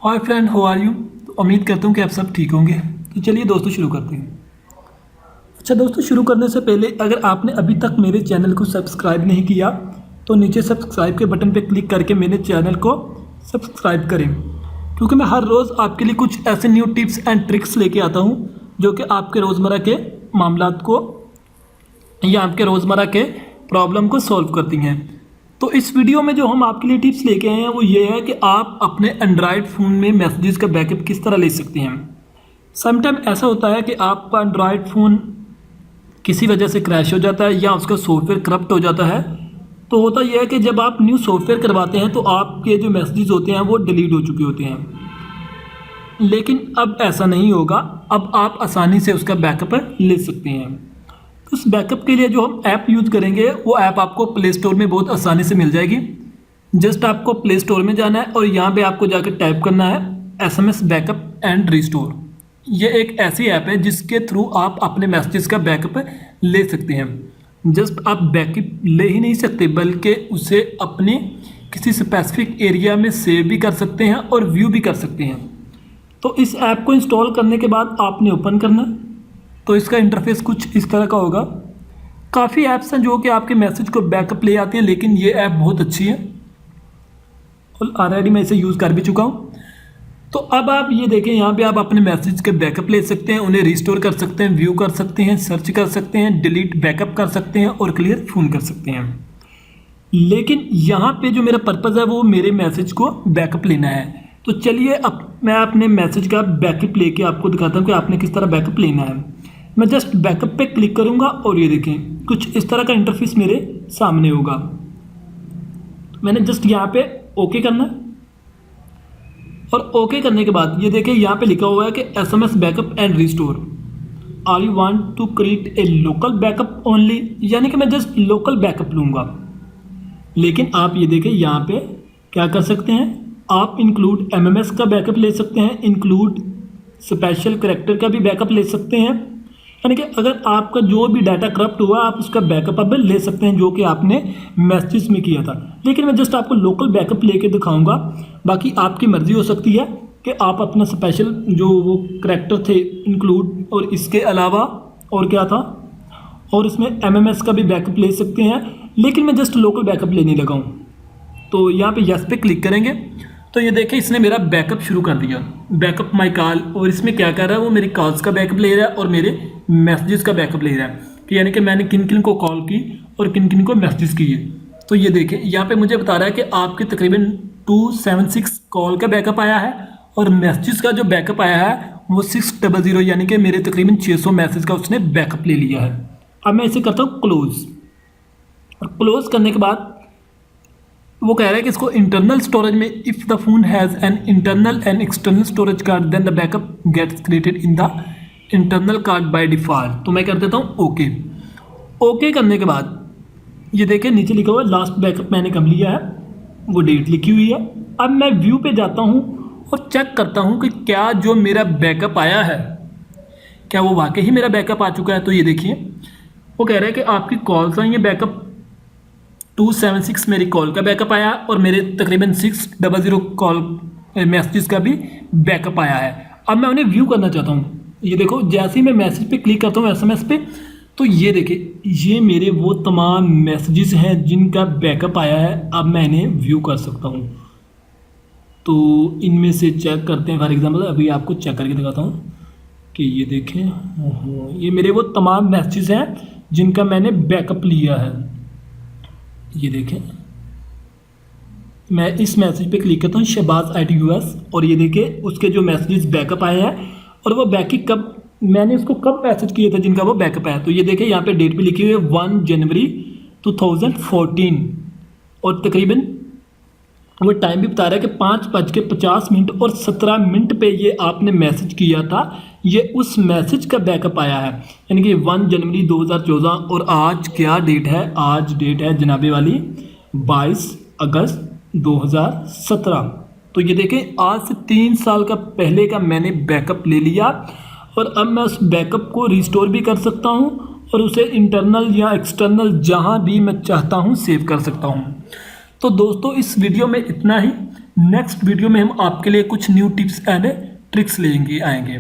Hi friend, how are you. उम्मीद करता हूँ कि आप सब ठीक होंगे। तो चलिए दोस्तों शुरू करते हैं। अच्छा दोस्तों, शुरू करने से पहले अगर आपने अभी तक मेरे चैनल को सब्सक्राइब नहीं किया तो नीचे सब्सक्राइब के बटन पर क्लिक करके मेरे चैनल को सब्सक्राइब करें, क्योंकि मैं हर रोज़ आपके लिए कुछ ऐसे न्यू टिप्स एंड ट्रिक्स लेके आता हूँ जो कि आपके रोज़मर्रा के मामलात को या आपके रोज़मर्रा के प्रॉब्लम को सॉल्व करती हैं। तो इस वीडियो में जो हम आपके लिए टिप्स लेके आए हैं वो ये है कि आप अपने एंड्रॉयड फ़ोन में मैसेजेस का बैकअप किस तरह ले सकते हैं। समटाइम ऐसा होता है कि आपका एंड्रॉयड फ़ोन किसी वजह से क्रैश हो जाता है या उसका सॉफ्टवेयर करप्ट हो जाता है। तो होता यह है कि जब आप न्यू सॉफ्टवेयर करवाते हैं तो आपके जो मैसेजेस होते हैं वो डिलीट हो चुके होते हैं, लेकिन अब ऐसा नहीं होगा। अब आप आसानी से उसका बैकअप ले सकते हैं। उस बैकअप के लिए जो हम ऐप यूज़ करेंगे वो ऐप आपको प्ले स्टोर में बहुत आसानी से मिल जाएगी। जस्ट आपको प्ले स्टोर में जाना है और यहाँ पे आपको जाकर टाइप करना है SMS बैकअप एंड रिस्टोर। ये एक ऐसी ऐप है जिसके थ्रू आप अपने मैसेजेस का बैकअप ले सकते हैं। जस्ट आप बैकअप ले ही नहीं सकते बल्कि उसे अपने किसी स्पेसिफिक एरिया में सेव भी कर सकते हैं और व्यू भी कर सकते हैं। तो इस ऐप को इंस्टॉल करने के बाद आपने ओपन करना, तो इसका इंटरफेस कुछ इस तरह का होगा। काफ़ी ऐप्स हैं जो कि आपके मैसेज को बैकअप ले आती हैं, लेकिन ये ऐप बहुत अच्छी है और ऑलरेडी मैं इसे यूज़ कर भी चुका हूँ। तो अब आप ये देखें, यहाँ पे आप अपने मैसेज के बैकअप ले सकते हैं, उन्हें रिस्टोर कर सकते हैं, व्यू कर सकते हैं, सर्च कर सकते हैं, डिलीट बैकअप कर सकते हैं और क्लियर फ़ोन कर सकते हैं। लेकिन यहाँ पे जो मेरा पर्पज़ है वो मेरे मैसेज को बैकअप लेना है। तो चलिए अब मैं अपने मैसेज का बैकअप लेके आपको दिखाता हूँ कि आपने किस तरह बैकअप लेना है। मैं जस्ट बैकअप पे क्लिक करूँगा और ये देखें कुछ इस तरह का इंटरफेस मेरे सामने होगा। मैंने जस्ट यहाँ पे ओके करना है और ओके करने के बाद ये देखें यहाँ पे लिखा हुआ है कि SMS backup and restore, are you want to create a local backup only, यानी कि मैं जस्ट लोकल बैकअप लूँगा। लेकिन आप ये देखें यहाँ पे क्या कर सकते हैं, आप इंक्लूड MMS का बैकअप ले सकते हैं, इंक्लूड स्पेशल करैक्टर का भी बैकअप ले सकते हैं। यानी कि अगर आपका जो भी डाटा करप्ट हुआ आप उसका बैकअप अब ले सकते हैं जो कि आपने मैसेज में किया था। लेकिन मैं जस्ट आपको लोकल बैकअप लेके दिखाऊंगा, बाकी आपकी मर्ज़ी हो सकती है कि आप अपना स्पेशल जो वो करैक्टर थे इंक्लूड और इसके अलावा और क्या था और इसमें MMS का भी बैकअप ले सकते हैं। लेकिन मैं जस्ट लोकल बैकअप लेने लगा हूँ। तो यहाँ पे यस पे क्लिक करेंगे तो ये देखें इसने मेरा बैकअप शुरू कर दिया, बैकअप माई कॉल। और इसमें क्या कर रहा है, वो मेरी कॉल्स का बैकअप ले रहा है और मेरे मैसेजेस का बैकअप ले रहा है कि यानी कि मैंने किन किन को कॉल की और किन किन को मैसेजेस किए। तो ये देखें यहाँ पे मुझे बता रहा है कि आपके तकरीबन 276 कॉल का बैकअप आया है और मैसेजेस का जो बैकअप आया है वो 600, यानी कि मेरे तकरीबन 600 मैसेज का उसने बैकअप ले लिया है। अब मैं इसे करता हूँ क्लोज, और क्लोज करने के बाद वो कह रहा है कि इसको इंटरनल स्टोरेज में, if the phone has an internal and external storage card then the backup gets created in the internal card by default. तो मैं कर देता हूँ ओके। ओके करने के बाद ये देखें नीचे लिखा हुआ है लास्ट बैकअप मैंने कब लिया है, वो डेट लिखी हुई है। अब मैं व्यू पे जाता हूँ और चेक करता हूँ कि क्या जो मेरा बैकअप आया है क्या वो वाकई ही मेरा बैकअप आ चुका है। तो ये देखिए वो कह रहा है कि आपकी कॉल्स आई हैं, बैकअप 276 मेरी कॉल का बैकअप आया और मेरे तकरीबन 600 कॉल मैसेजेस का भी बैकअप आया है। अब मैं उन्हें व्यू करना चाहता हूँ। ये देखो जैसे ही मैं मैसेज पे क्लिक करता हूँ SMS पे, तो ये देखिए ये मेरे वो तमाम मैसेजेस हैं जिनका बैकअप आया है। अब मैं इन्हें व्यू कर सकता हूँ। तो इनमें से चेक करते हैं। फॉर एग्जाम्पल अभी आपको चेक करके दिखाता हूँ कि ये देखें ये मेरे वो तमाम मैसेजेस हैं जिनका मैंने बैकअप लिया है। ये देखें मैं इस मैसेज पे क्लिक करता हूँ शहबाज IT US, और ये देखें उसके जो मैसेजेस बैकअप आए हैं और वो बैकअप कब मैंने उसको कब मैसेज किए थे जिनका वो बैकअप आया। तो ये देखें यहाँ पे डेट भी लिखी हुई है 1 जनवरी 2014 और तकरीबन वो टाइम भी बता रहा है कि 5:50 और 17 पे ये आपने मैसेज किया था। ये उस मैसेज का बैकअप आया है, यानी कि 1 जनवरी 2014। और आज क्या डेट है, आज डेट है जनाबे वाली 22 अगस्त 2017। तो ये देखें आज से 3 साल का पहले का मैंने बैकअप ले लिया और अब मैं उस बैकअप को रिस्टोर भी कर सकता हूँ और उसे इंटरनल या एक्सटर्नल जहाँ भी मैं चाहता हूँ सेव कर सकता हूँ। तो दोस्तों इस वीडियो में इतना ही। नेक्स्ट वीडियो में हम आपके लिए कुछ न्यू टिप्स एंड ट्रिक्स लेंगे आएंगे।